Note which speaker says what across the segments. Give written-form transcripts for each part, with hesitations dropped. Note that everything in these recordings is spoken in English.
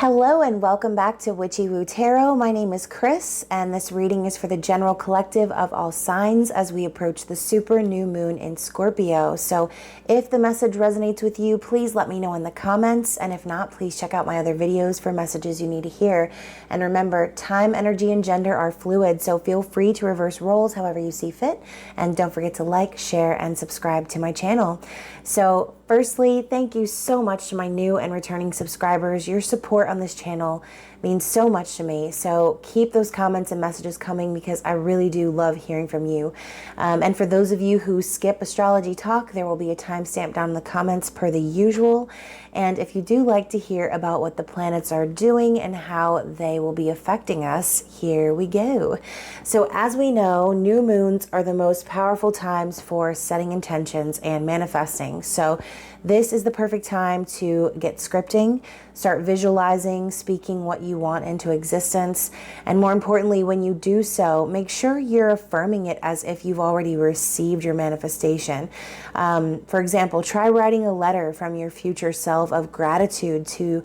Speaker 1: Hello and welcome back to Witchy-Woo Tarot. My name is Chris and this reading is for the general collective of all signs as we approach the super new moon in Scorpio. So if the message resonates with you, please let me know in the comments, and if not, please check out my other videos for messages you need to hear. And remember, time, energy, and gender are fluid, so feel free to reverse roles however you see fit, and don't forget to like, share, and subscribe to my channel. So firstly, thank you so much to my new and returning subscribers. Your support on this channel means so much to me. So keep those comments and messages coming because I really do love hearing from you. And for those of you who skip astrology talk, there will be a timestamp down in the comments per the usual. And if you do like to hear about what the planets are doing and how they will be affecting us, here we go. So as we know, new moons are the most powerful times for setting intentions and manifesting. So this is the perfect time to get scripting, start visualizing, speaking what you want into existence. And more importantly, when you do so, make sure you're affirming it as if you've already received your manifestation. For example, try writing a letter from your future self of gratitude to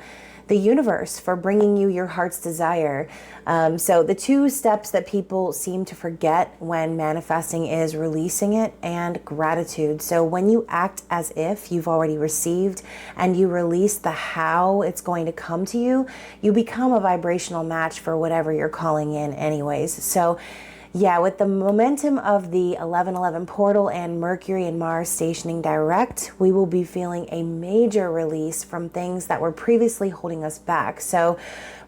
Speaker 1: the universe for bringing you your heart's desire. So the two steps that people seem to forget when manifesting is releasing it and gratitude. So when you act as if you've already received and you release the how it's going to come to you, you become a vibrational match for whatever you're calling in anyways. So yeah, with the momentum of the 11/11 portal and Mercury and Mars stationing direct, we will be feeling a major release from things that were previously holding us back. So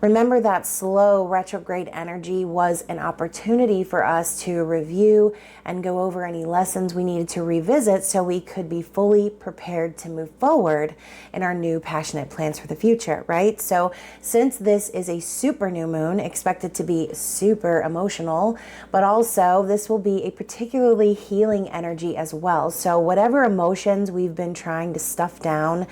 Speaker 1: remember that slow retrograde energy was an opportunity for us to review and go over any lessons we needed to revisit so we could be fully prepared to move forward in our new passionate plans for the future, right? So since this is a super new moon, expected to be super emotional, but also this will be a particularly healing energy as well. So whatever emotions we've been trying to stuff down,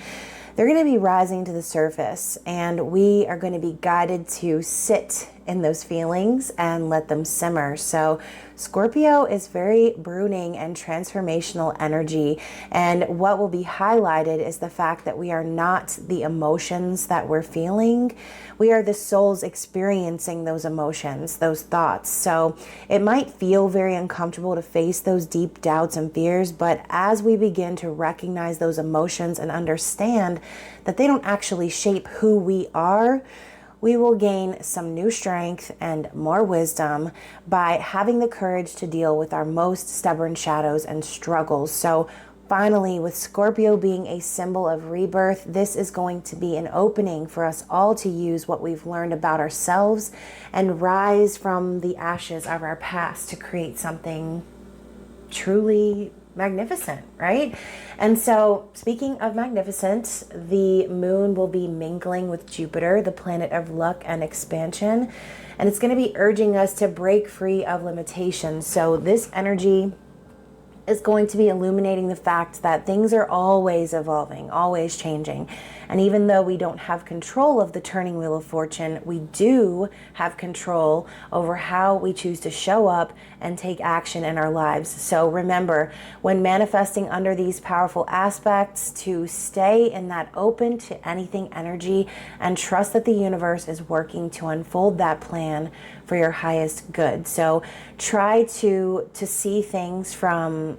Speaker 1: they're going to be rising to the surface, and we are going to be guided to sit in those feelings and let them simmer. So Scorpio is very brooding and transformational energy, and what will be highlighted is the fact that we are not the emotions that we're feeling. We are the souls experiencing those emotions, those thoughts. So it might feel very uncomfortable to face those deep doubts and fears, but as we begin to recognize those emotions and understand that they don't actually shape who we are, we will gain some new strength and more wisdom by having the courage to deal with our most stubborn shadows and struggles. So finally, with Scorpio being a symbol of rebirth, this is going to be an opening for us all to use what we've learned about ourselves and rise from the ashes of our past to create something truly magnificent, right? And so speaking of magnificent, the moon will be mingling with Jupiter, the planet of luck and expansion, and it's going to be urging us to break free of limitations. So this energy is going to be illuminating the fact that things are always evolving, always changing. And even though we don't have control of the turning wheel of fortune, we do have control over how we choose to show up and take action in our lives. So remember, when manifesting under these powerful aspects, to stay in that open to anything energy and trust that the universe is working to unfold that plan for your highest good. So try to see things from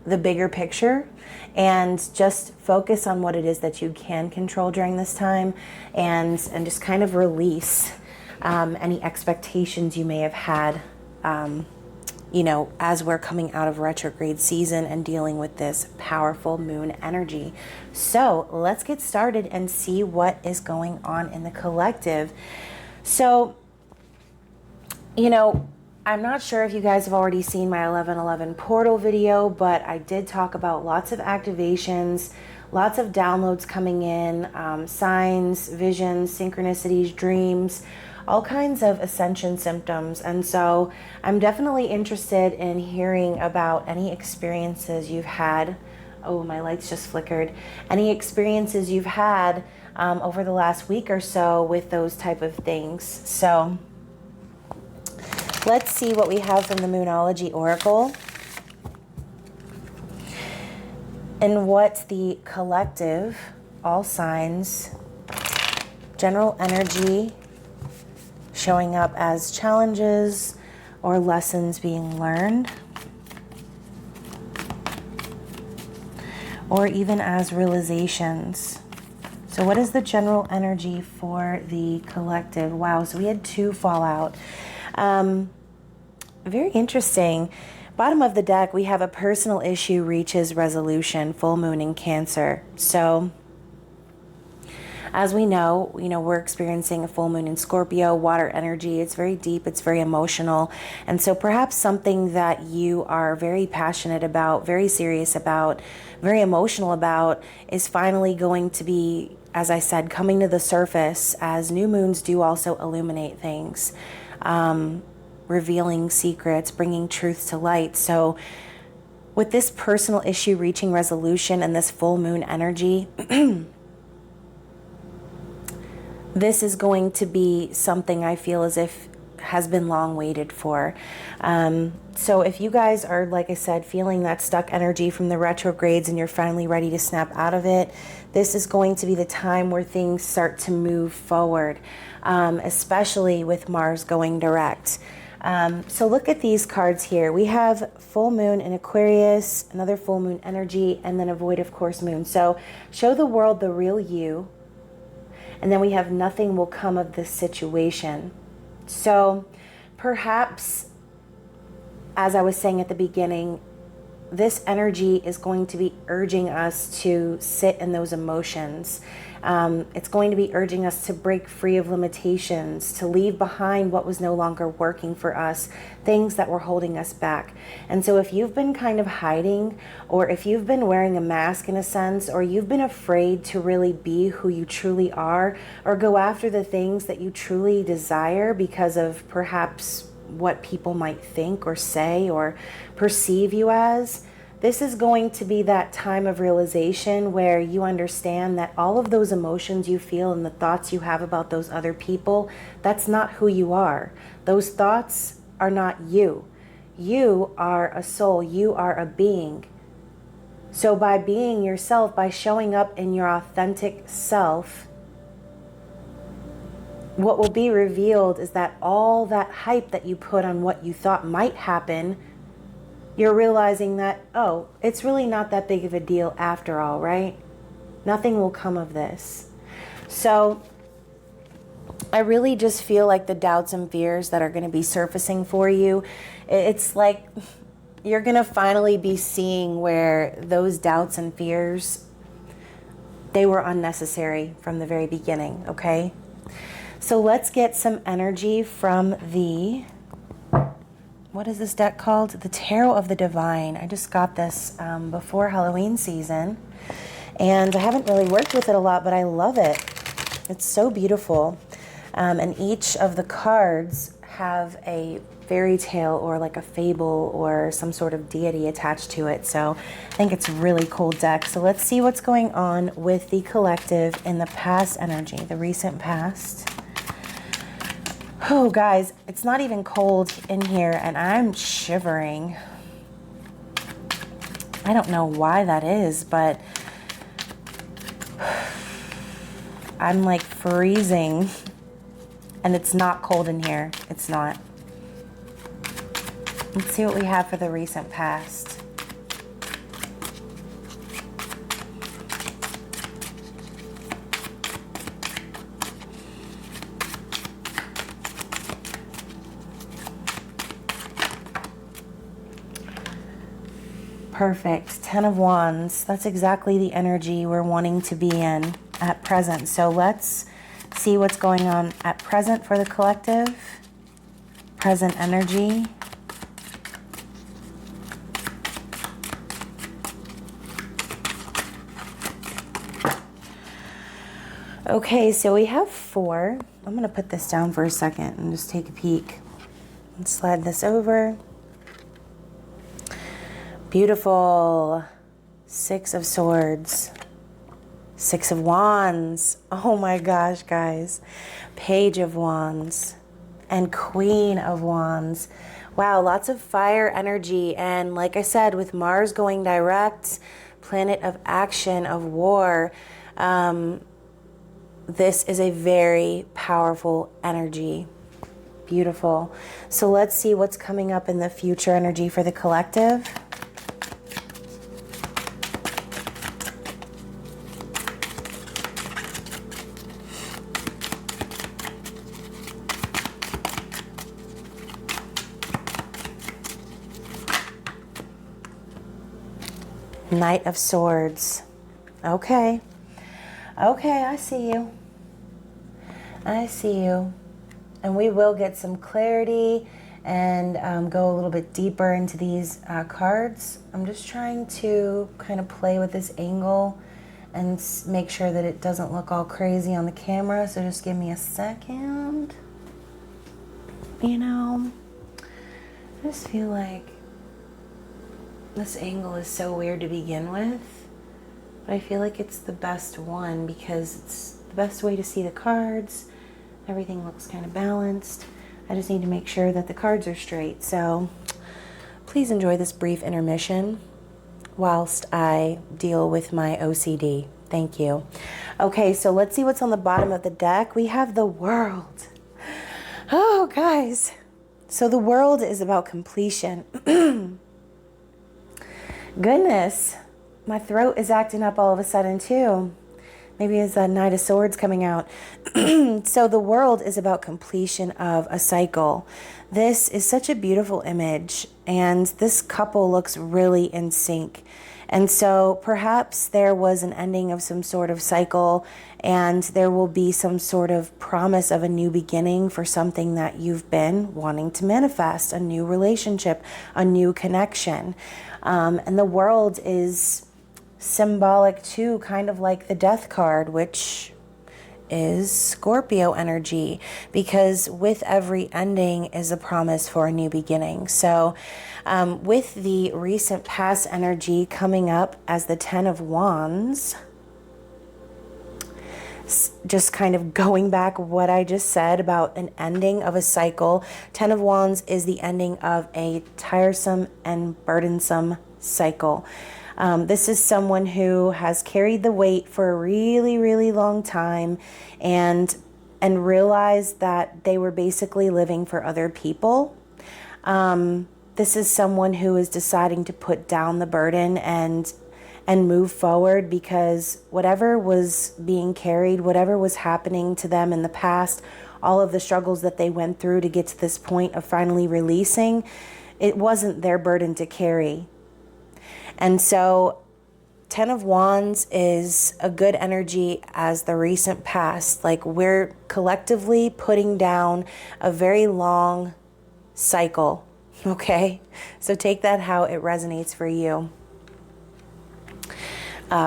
Speaker 1: the bigger picture and just focus on what it is that you can control during this time, and just kind of release any expectations you may have had as we're coming out of retrograde season and dealing with this powerful moon energy. So let's get started and see what is going on in the collective. So I'm not sure if you guys have already seen my 11/11 portal video, but I did talk about lots of activations, lots of downloads coming in, signs, visions, synchronicities, dreams, all kinds of ascension symptoms. And so I'm definitely interested in hearing about any experiences you've had. Oh, my lights just flickered. Any experiences you've had over the last week or so with those type of things. So let's see what we have from the Moonology Oracle and what the collective, all signs, general energy showing up as challenges or lessons being learned, or even as realizations. So what is the general energy for the collective? Wow, so we had 2 fall out. Very interesting. Bottom of the deck, we have a personal issue reaches resolution, full moon in Cancer. So as we know, we're experiencing a full moon in Scorpio, water energy. It's very deep, it's very emotional. And so perhaps something that you are very passionate about, very serious about, very emotional about is finally going to be, as I said, coming to the surface, as new moons do also illuminate things, revealing secrets, bringing truth to light. So with this personal issue reaching resolution and this full moon energy, this is going to be something I feel as if has been long waited for. So if you guys are, like I said, feeling that stuck energy from the retrogrades and you're finally ready to snap out of it, this is going to be the time where things start to move forward, especially with Mars going direct. So look at these cards here. We have full moon in Aquarius, another full moon energy, and then a void of course moon. So show the world the real you. And then we have nothing will come of this situation. So perhaps, as I was saying at the beginning, this energy is going to be urging us to sit in those emotions. It's going to be urging us to break free of limitations, to leave behind what was no longer working for us, things that were holding us back. And so if you've been kind of hiding, or if you've been wearing a mask in a sense, or you've been afraid to really be who you truly are, or go after the things that you truly desire because of perhaps what people might think or say or perceive you as, this is going to be that time of realization where you understand that all of those emotions you feel and the thoughts you have about those other people, that's not who you are. Those thoughts are not you. You are a soul. You are a being. So by being yourself, by showing up in your authentic self, what will be revealed is that all that hype that you put on what you thought might happen, you're realizing that, oh, it's really not that big of a deal after all, right? Nothing will come of this. So I really just feel like the doubts and fears that are going to be surfacing for you, it's like you're going to finally be seeing where those doubts and fears, they were unnecessary from the very beginning, okay? So let's get some energy from the, what is this deck called? The Tarot of the Divine. I just got this before Halloween season, and I haven't really worked with it a lot, but I love it. It's so beautiful. And each of the cards have a fairy tale or like a fable or some sort of deity attached to it. So I think it's a really cool deck. So let's see what's going on with the collective in the past energy, the recent past. Oh, guys, it's not even cold in here, and I'm shivering. I don't know why that is, but I'm like freezing, and it's not cold in here. It's not. Let's see what we have for the recent past. Perfect. 10 of Wands. That's exactly the energy we're wanting to be in at present. So let's see what's going on at present for the collective. Present energy. Okay, so we have 4. I'm going to put this down for a second and just take a peek. And slide this over. Beautiful. 6 of Swords. 6 of Wands. Oh my gosh, guys. Page of Wands. And Queen of Wands. Wow, lots of fire energy. And like I said, with Mars going direct, planet of action, of war, this is a very powerful energy. Beautiful. So let's see what's coming up in the future energy for the collective. Knight of Swords. Okay. Okay, I see you. I see you. And we will get some clarity and go a little bit deeper into these cards. I'm just trying to kind of play with this angle and make sure that it doesn't look all crazy on the camera. So just give me a second. You know, I just feel like this angle is so weird to begin with, but I feel like it's the best one because it's the best way to see the cards. Everything looks kind of balanced. I just need to make sure that the cards are straight. So please enjoy this brief intermission whilst I deal with my OCD. Thank you. Okay, so let's see what's on the bottom of the deck. We have the World. Oh, guys. So the World is about completion. Goodness, my throat is acting up all of a sudden too. Maybe it's that Knight of Swords coming out. So the World is about completion of a cycle. This is such a beautiful image, and this couple looks really in sync. And so perhaps there was an ending of some sort of cycle, and there will be some sort of promise of a new beginning for something that you've been wanting to manifest, a new relationship, a new connection. And the World is symbolic too, kind of like the Death card, which is Scorpio energy, because with every ending is a promise for a new beginning. So with the recent past energy coming up as the Ten of Wands, just kind of going back what I just said about an ending of a cycle. Ten of Wands is the ending of a tiresome and burdensome cycle. This is someone who has carried the weight for a really, really long time and realized that they were basically living for other people. This is someone who is deciding to put down the burden and move forward, because whatever was being carried, whatever was happening to them in the past, all of the struggles that they went through to get to this point of finally releasing, it wasn't their burden to carry. And so Ten of Wands is a good energy as the recent past. Like, we're collectively putting down a very long cycle, okay? So take that how it resonates for you.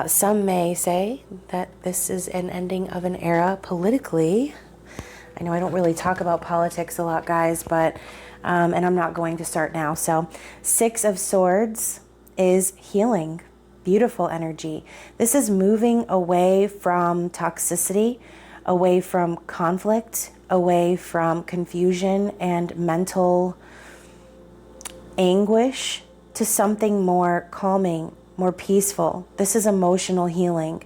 Speaker 1: Some may say that this is an ending of an era politically. I know I don't really talk about politics a lot, guys, but, and I'm not going to start now. So Six of Swords is healing. Beautiful energy. This is moving away from toxicity, away from conflict, away from confusion and mental anguish to something more calming, more peaceful. This is emotional healing.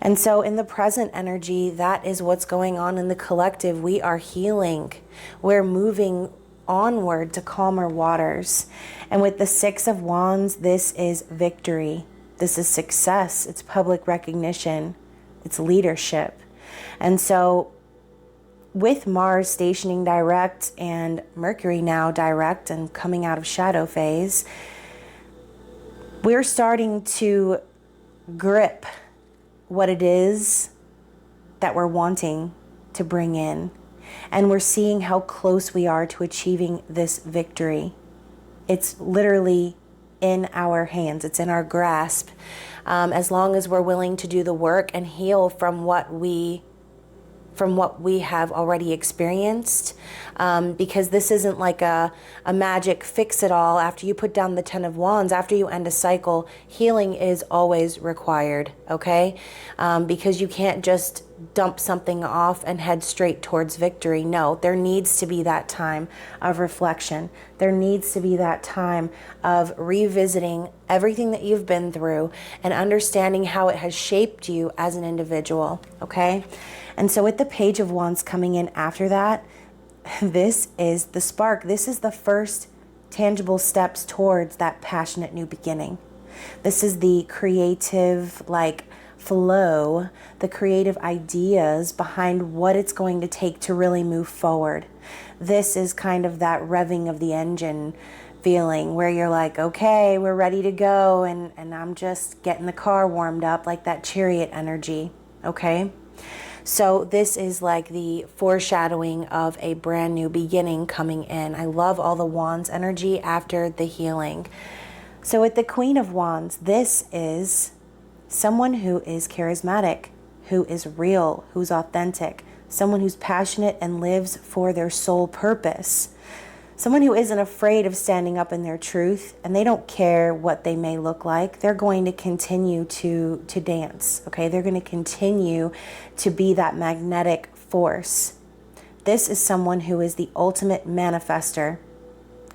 Speaker 1: And so in the present energy, that is what's going on in the collective. We are healing. We're moving onward to calmer waters. And with the Six of Wands, this is victory. This is success. It's public recognition. It's leadership. And so with Mars stationing direct and Mercury now direct and coming out of shadow phase, we're starting to grip what it is that we're wanting to bring in. And we're seeing how close we are to achieving this victory. It's literally in our hands. It's in our grasp. As long as we're willing to do the work and heal from what we have already experienced, because this isn't like a magic fix-it-all. After you put down the Ten of Wands, after you end a cycle, healing is always required, okay? Because you can't just dump something off and head straight towards victory. No, there needs to be that time of reflection. There needs to be that time of revisiting everything that you've been through and understanding how it has shaped you as an individual, okay? And so with the Page of Wands coming in after that, this is the spark. This is the first tangible steps towards that passionate new beginning. This is the creative, like, flow, the creative ideas behind what it's going to take to really move forward. This is kind of that revving of the engine feeling where you're like, okay, we're ready to go, and I'm just getting the car warmed up, like that chariot energy, okay? So this is like the foreshadowing of a brand new beginning coming in. I love all the Wands energy after the healing. So with the Queen of Wands, this is someone who is charismatic, who is real, who's authentic, someone who's passionate and lives for their soul purpose. Someone who isn't afraid of standing up in their truth, and they don't care what they may look like. They're going to continue to dance, okay? They're going to continue to be that magnetic force. This is someone who is the ultimate manifester.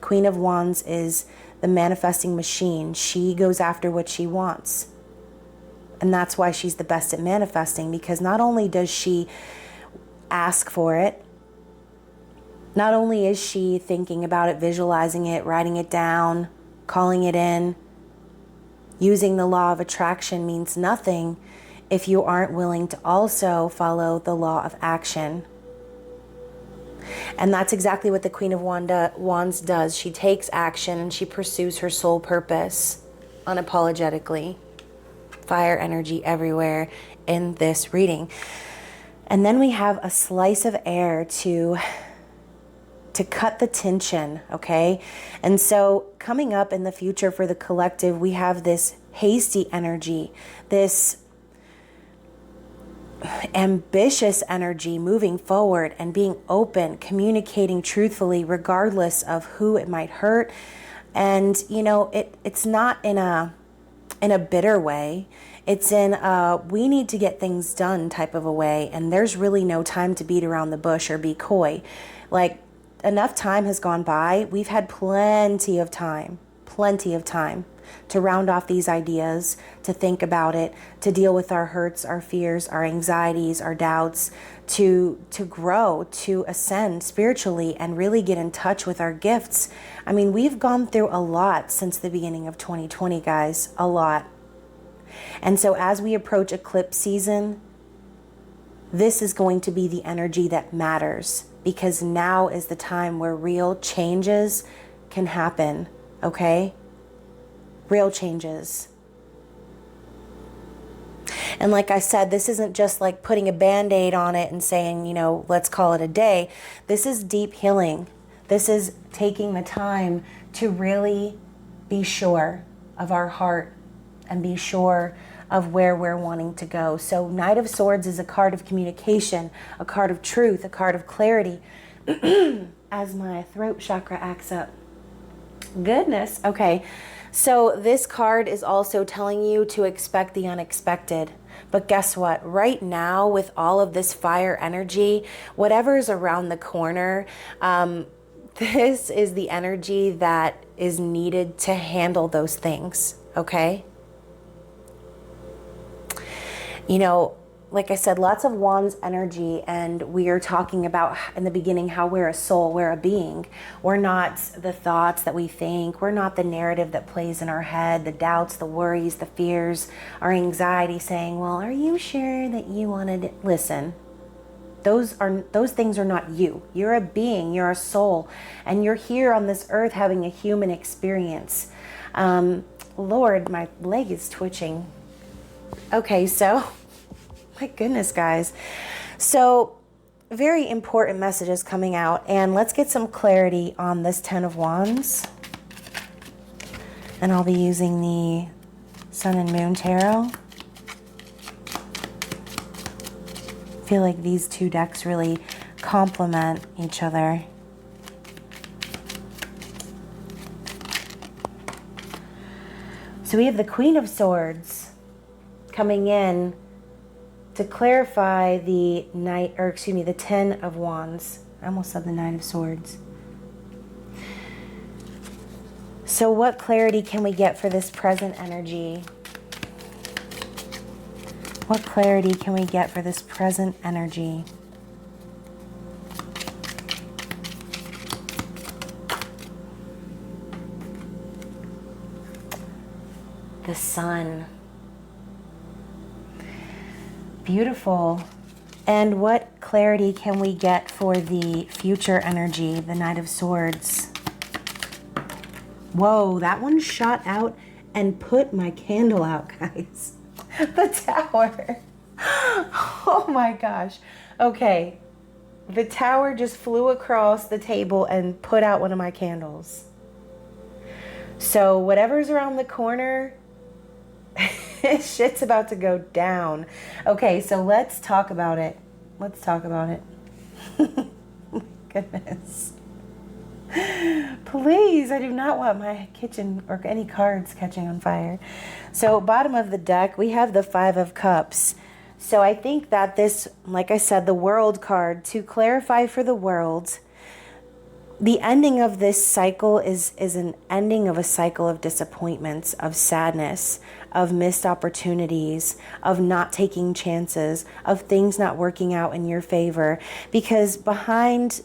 Speaker 1: Queen of Wands is the manifesting machine. She goes after what she wants. And that's why she's the best at manifesting, because not only does she ask for it, not only is she thinking about it, visualizing it, writing it down, calling it in, using the law of attraction means nothing if you aren't willing to also follow the law of action. And that's exactly what the Queen of Wands does. She takes action and she pursues her soul purpose unapologetically. Fire energy everywhere in this reading. And then we have a slice of air to cut the tension, okay? And so coming up in the future for the collective, we have this hasty energy, this ambitious energy moving forward and being open, communicating truthfully regardless of who it might hurt. And you know, it's not in a bitter way. It's in a we need to get things done type of a way, and there's really no time to beat around the bush or be coy. Like, enough time has gone by. We've had plenty of time to round off these ideas, to think about it, to deal with our hurts, our fears, our anxieties, our doubts, to grow, to ascend spiritually and really get in touch with our gifts. I mean, we've gone through a lot since the beginning of 2020, guys, a lot. And so as we approach eclipse season, this is going to be the energy that matters, because now is the time where real changes can happen, okay? Real changes. And like I said, this isn't just like putting a Band-Aid on it and saying, you know, let's call it a day. This is deep healing. This is taking the time to really be sure of our heart and be sure of where we're wanting to go. So Knight of Swords is a card of communication, a card of truth, a card of clarity. As my throat chakra acts up. Goodness. Okay. So this card is also telling you to expect the unexpected. But guess what? Right now, with all of this fire energy, whatever is around the corner, this is the energy that is needed to handle those things. Okay? You know, like I said, lots of Wands energy, and we are talking about in the beginning how we're a soul, we're a being. We're not the thoughts that we think. We're not the narrative that plays in our head, the doubts, the worries, the fears, our anxiety saying, well, are you sure that you wanted it? Listen, those things are not you. You're a being, you're a soul, and you're here on this earth having a human experience. Lord, my leg is twitching. Okay, so my goodness, guys. So very important messages coming out, and let's get some clarity on this 10 of Wands. And I'll be using the Sun and Moon Tarot. I feel like these two decks really complement each other. So we have the Queen of Swords coming in to clarify the the 10 of Wands. I almost said the Knight of Swords. So what clarity can we get for this present energy? What clarity can we get for this present energy? The sun. Beautiful. And what clarity can we get for the future energy, the Knight of Swords? Whoa, that one shot out and put my candle out, guys. The Tower. Oh my gosh. Okay. The Tower just flew across the table and put out one of my candles. So whatever's around the corner, shit's about to go down. Okay, so let's talk about it. Let's talk about it. My goodness. Please, I do not want my kitchen or any cards catching on fire. So bottom of the deck, we have the Five of Cups. So I think that this, like I said, the World card, to clarify for the world, the ending of this cycle is an ending of a cycle of disappointments, of sadness, of missed opportunities, of not taking chances, of things not working out in your favor. Because behind,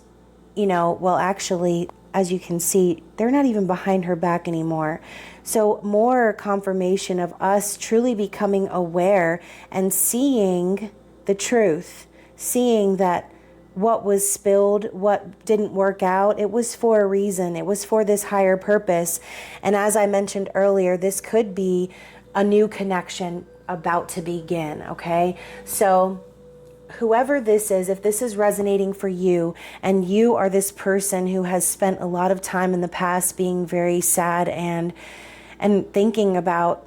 Speaker 1: well, actually, as you can see, they're not even behind her back anymore. So more confirmation of us truly becoming aware and seeing the truth, seeing that what was spilled, what didn't work out, it was for a reason. It was for this higher purpose. And as I mentioned earlier, this could be a new connection about to begin, okay? So whoever this is, if this is resonating for you and you are this person who has spent a lot of time in the past being very sad and thinking about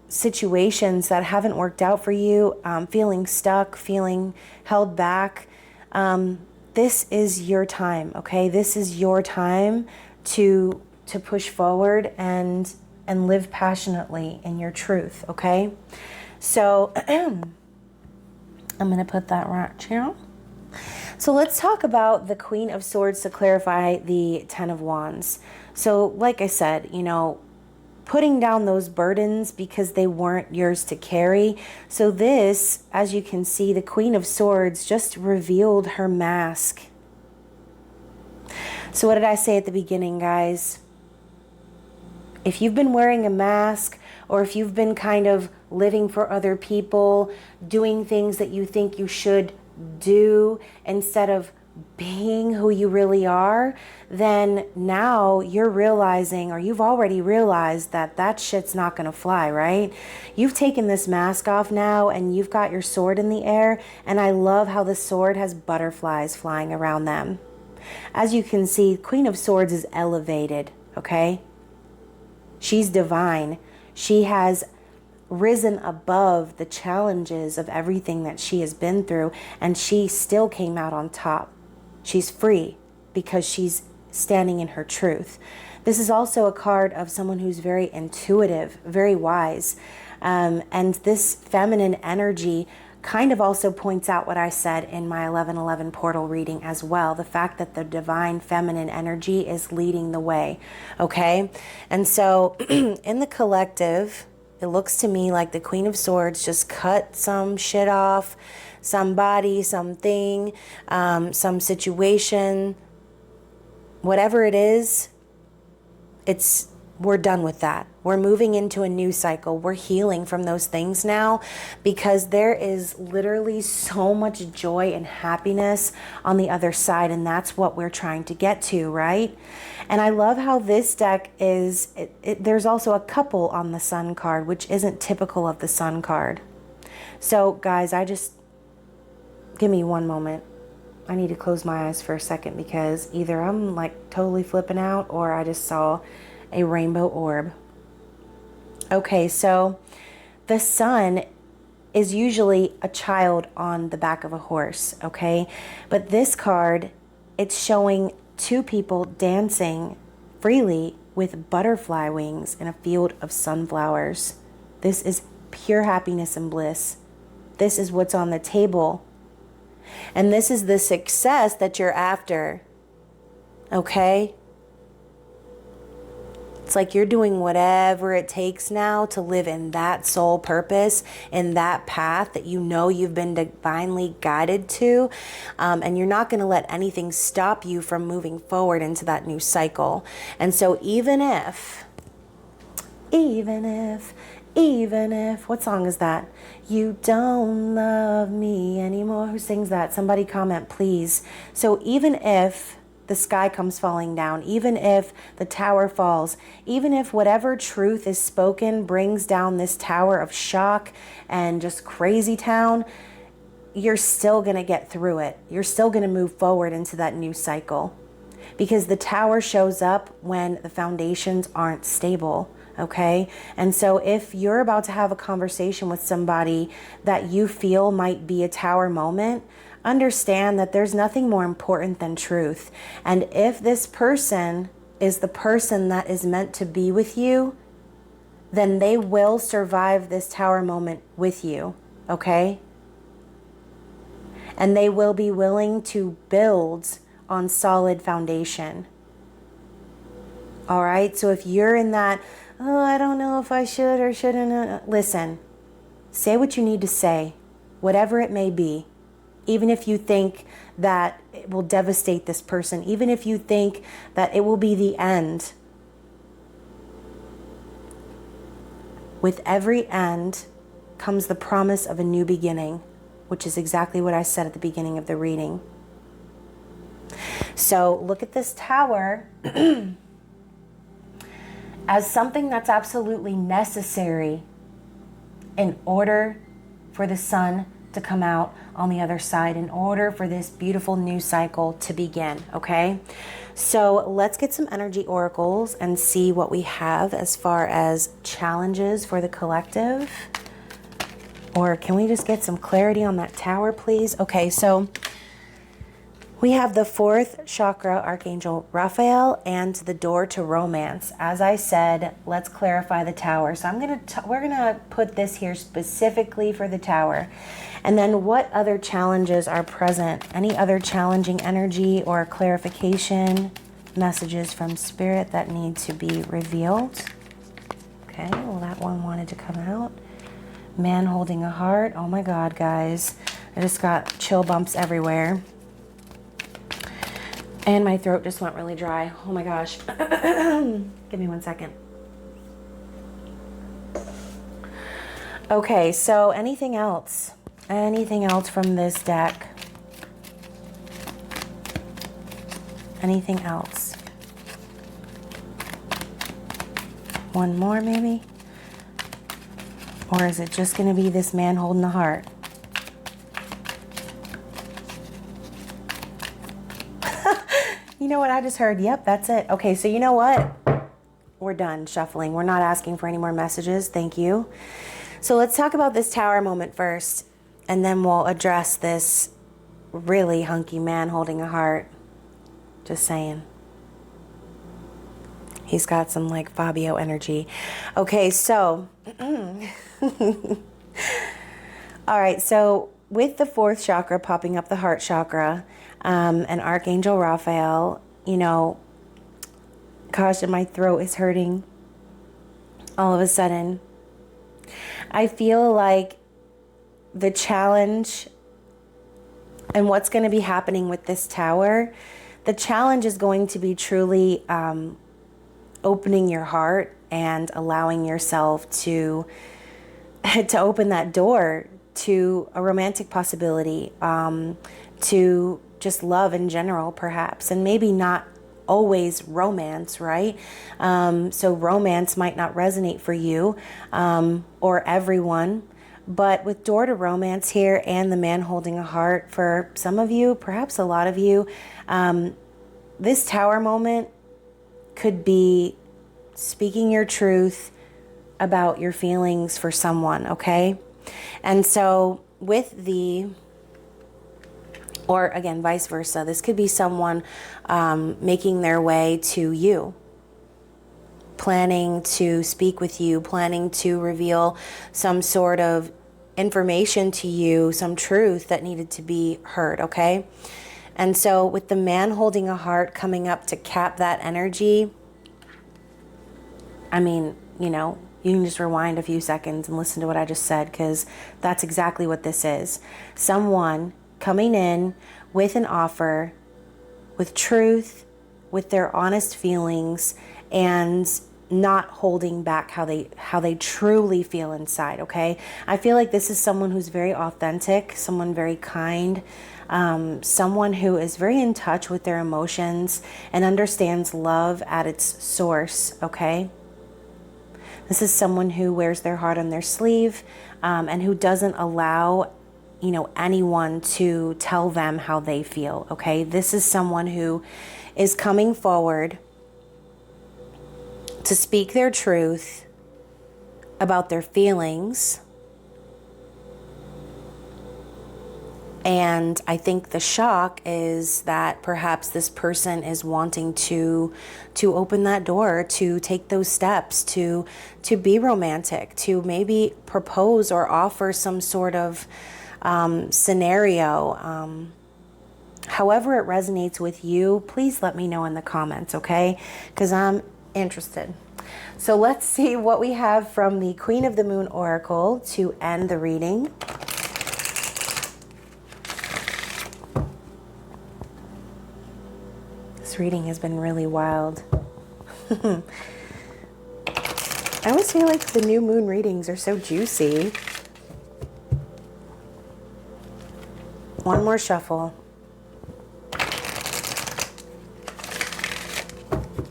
Speaker 1: situations that haven't worked out for you, feeling stuck, feeling held back, this is your time, okay? This is your time to push forward and live passionately in your truth, okay? So I'm going to put that right here. So let's talk about the Queen of Swords to clarify the Ten of Wands. So like I said, putting down those burdens because they weren't yours to carry. So this, as you can see, the Queen of Swords just revealed her mask. So what did I say at the beginning, guys? If you've been wearing a mask, or if you've been kind of living for other people, doing things that you think you should do instead of being who you really are, then now you're realizing, or you've already realized, that shit's not gonna fly, right? You've taken this mask off now and you've got your sword in the air, and I love how the sword has butterflies flying around them. As you can see, Queen of Swords is elevated, okay? She's divine. She has risen above the challenges of everything that she has been through, and she still came out on top. She's free because she's standing in her truth. This is also a card of someone who's very intuitive, very wise. And this feminine energy kind of also points out what I said in my 11/11 portal reading as well. The fact that the divine feminine energy is leading the way. Okay. And so in the collective, it looks to me like the Queen of Swords just cut some shit off, somebody, something, some situation, whatever it is, we're done with that. We're moving into a new cycle. We're healing from those things now, because there is literally so much joy and happiness on the other side, and that's what we're trying to get to, right? And I love how this deck is, there's also a couple on the Sun card, which isn't typical of the Sun card. So guys, give me one moment. I need to close my eyes for a second, because either I'm like totally flipping out, or I just saw a rainbow orb. Okay, so the Sun is usually a child on the back of a horse, okay? But this card, it's showing two people dancing freely with butterfly wings in a field of sunflowers. This is pure happiness and bliss. This is what's on the table. And this is the success that you're after, okay? It's like you're doing whatever it takes now to live in that soul purpose, in that path that you know you've been divinely guided to. And you're not going to let anything stop you from moving forward into that new cycle. And so even if, what song is that? You don't love me anymore. Who sings that? Somebody comment, please. So even if the sky comes falling down, even if the tower falls, even if whatever truth is spoken brings down this tower of shock and just crazy town, you're still going to get through it. You're still going to move forward into that new cycle, because the tower shows up when the foundations aren't stable. Okay. And so if you're about to have a conversation with somebody that you feel might be a tower moment, understand that there's nothing more important than truth. And if this person is the person that is meant to be with you, then they will survive this tower moment with you. Okay. And they will be willing to build on solid foundation. All right. So if you're in that, oh, I don't know if I should or shouldn't. Listen, say what you need to say, whatever it may be. Even if you think that it will devastate this person, even if you think that it will be the end. With every end comes the promise of a new beginning, which is exactly what I said at the beginning of the reading. So look at this tower as something that's absolutely necessary in order for the sun to come out on the other side, in order for this beautiful new cycle to begin, okay? So let's get some energy oracles and see what we have as far as challenges for the collective. Or can we just get some clarity on that tower, please? Okay, so we have the 4th chakra, Archangel Raphael, and the door to romance. As I said, let's clarify the tower. So we're gonna put this here specifically for the tower. And then what other challenges are present? Any other challenging energy or clarification messages from Spirit that need to be revealed? Okay, well, that one wanted to come out. Man holding a heart. Oh my God, guys. I just got chill bumps everywhere. And my throat just went really dry. Oh my gosh. Give me 1 second. Okay, so anything else? Anything else from this deck? Anything else? One more maybe? Or is it just going to be this man holding the heart? You know what I just heard? Yep, that's it. Okay, so you know what? We're done shuffling. We're not asking for any more messages. Thank you. So let's talk about this tower moment first, and then we'll address this really hunky man holding a heart. Just saying. He's got some like Fabio energy. Okay, so all right, so with the 4th chakra popping up the heart chakra, and Archangel Raphael, you know, gosh, and my throat is hurting all of a sudden. I feel like the challenge and what's going to be happening with this tower, the challenge is going to be truly opening your heart and allowing yourself to open that door to a romantic possibility, to just love in general, perhaps, and maybe not always romance, right? So romance might not resonate for you or everyone, but with door to romance here and the man holding a heart for some of you, perhaps a lot of you, this tower moment could be speaking your truth about your feelings for someone, okay? And so with the, or again, vice versa, this could be someone making their way to you, planning to speak with you, planning to reveal some sort of information to you, some truth that needed to be heard, okay? And so with the man holding a heart coming up to cap that energy, I mean, you know, you can just rewind a few seconds and listen to what I just said, because that's exactly what this is. Someone coming in with an offer, with truth, with their honest feelings, and not holding back how they truly feel inside, okay? I feel like this is someone who's very authentic, someone very kind, someone who is very in touch with their emotions and understands love at its source, okay? This is someone who wears their heart on their sleeve, and who doesn't allow, you know, anyone to tell them how they feel, okay? This is someone who is coming forward to speak their truth about their feelings. And I think the shock is that perhaps this person is wanting to open that door, to take those steps, to be romantic, to maybe propose or offer some sort of scenario. However it resonates with you, please let me know in the comments, okay? Because I'm interested. So let's see what we have from the Queen of the Moon Oracle to end the reading. This reading has been really wild. I always feel like the new moon readings are so juicy. One more shuffle.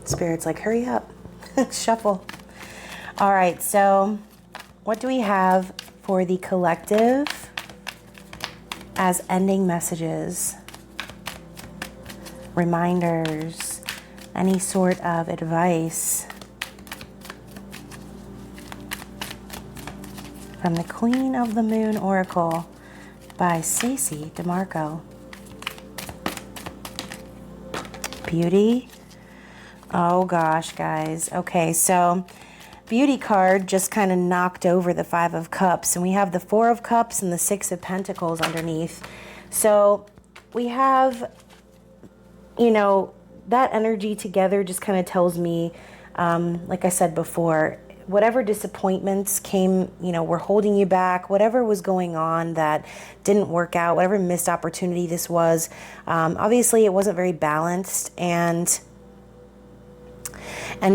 Speaker 1: Spirit's like, hurry up. Shuffle. All right, so what do we have for the collective as ending messages? Reminders, any sort of advice from the Queen of the Moon Oracle by Stacey DeMarco. Beauty. Oh gosh, guys. Okay, so Beauty card just kind of knocked over the Five of Cups, and we have the Four of Cups and the Six of Pentacles underneath. So we have, you know, that energy together just kind of tells me, like I said before, whatever disappointments came, you know, were holding you back, whatever was going on that didn't work out, whatever missed opportunity this was, obviously it wasn't very balanced. And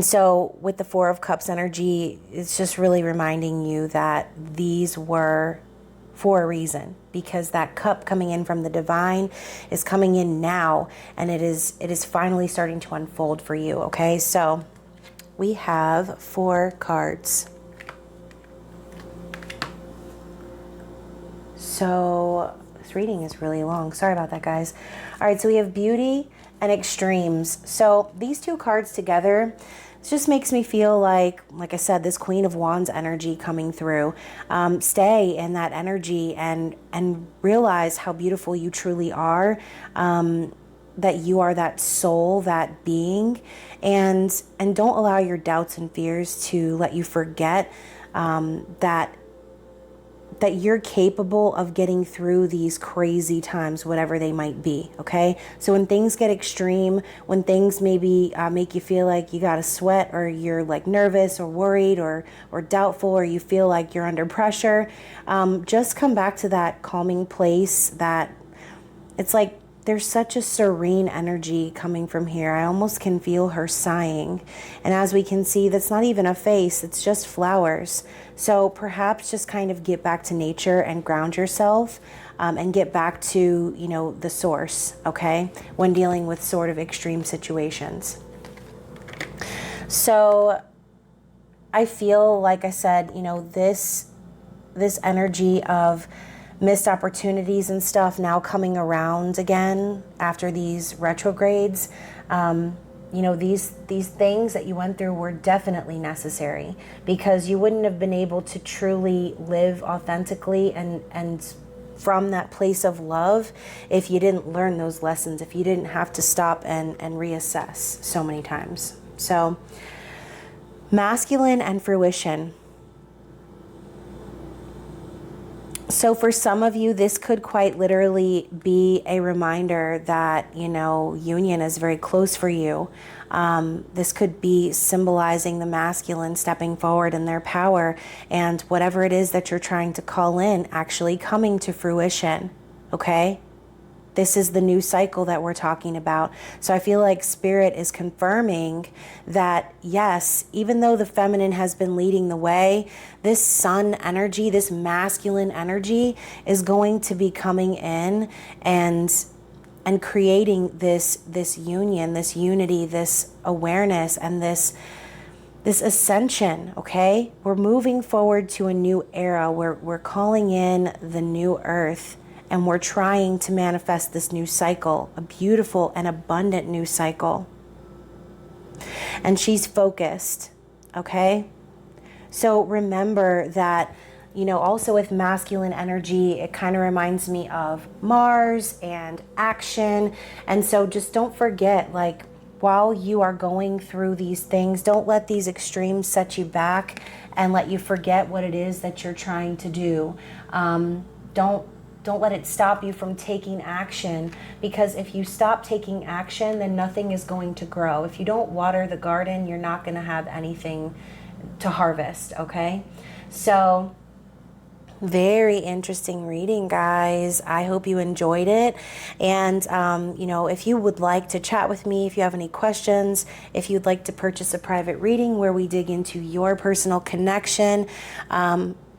Speaker 1: so with the Four of Cups energy, it's just really reminding you that these were for a reason, because that cup coming in from the divine is coming in now, and it is finally starting to unfold for you, okay? So we have 4 cards. So this reading is really long. Sorry about that, guys. All right, so we have Beauty and Extremes. So these 2 cards together, it just makes me feel like I said, this Queen of Wands energy coming through. Stay in that energy and realize how beautiful you truly are. That you are that soul, that being, and don't allow your doubts and fears to let you forget that you're capable of getting through these crazy times, whatever they might be, okay? So when things get extreme, when things maybe make you feel like you got to sweat, or you're like nervous or worried or doubtful, or you feel like you're under pressure, just come back to that calming place. That it's like there's such a serene energy coming from here. I almost can feel her sighing. And as we can see, that's not even a face, it's just flowers. So perhaps just kind of get back to nature and ground yourself, and get back to, you know, the source, okay? When dealing with sort of extreme situations. So I feel, like I said, you know, this energy of missed opportunities and stuff now coming around again after these retrogrades. You know, these things that you went through were definitely necessary, because you wouldn't have been able to truly live authentically and from that place of love if you didn't learn those lessons, if you didn't have to stop and reassess so many times. So masculine and fruition. So for some of you, this could quite literally be a reminder that, you know, union is very close for you. This could be symbolizing the masculine stepping forward in their power, and whatever it is that you're trying to call in actually coming to fruition, okay? This is the new cycle that we're talking about. So I feel like Spirit is confirming that, yes, even though the feminine has been leading the way, this sun energy, this masculine energy is going to be coming in and creating this union, this unity, this awareness, and this ascension, okay? We're moving forward to a new era. We're calling in the new earth. And we're trying to manifest this new cycle, a beautiful and abundant new cycle. And she's focused, okay? So remember that, you know, also with masculine energy, it kind of reminds me of Mars and action. And so just don't forget, like, while you are going through these things, don't let these extremes set you back and let you forget what it is that you're trying to do. Don't let it stop you from taking action, because if you stop taking action, then nothing is going to grow. If you don't water the garden, you're not going to have anything to harvest, okay? So very interesting reading, guys. I hope you enjoyed it. And, you know, if you would like to chat with me, if you have any questions, if you'd like to purchase a private reading where we dig into your personal connection,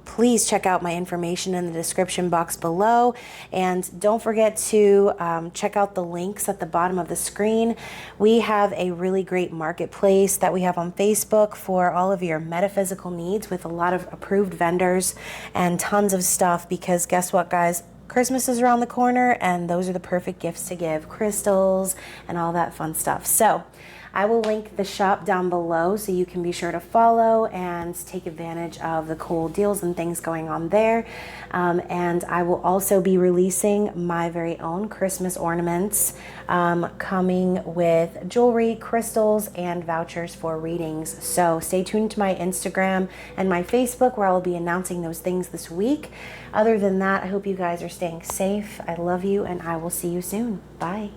Speaker 1: please check out my information in the description box below. And don't forget to check out the links at the bottom of the screen. We have a really great marketplace that we have on Facebook for all of your metaphysical needs, with a lot of approved vendors and tons of stuff, because guess what, guys? Christmas is around the corner, and those are the perfect gifts to give, crystals and all that fun stuff. So I will link the shop down below so you can be sure to follow and take advantage of the cool deals and things going on there. And I will also be releasing my very own Christmas ornaments, coming with jewelry, crystals, and vouchers for readings. So stay tuned to my Instagram and my Facebook, where I will be announcing those things this week. Other than that, I hope you guys are staying safe. I love you, and I will see you soon. Bye.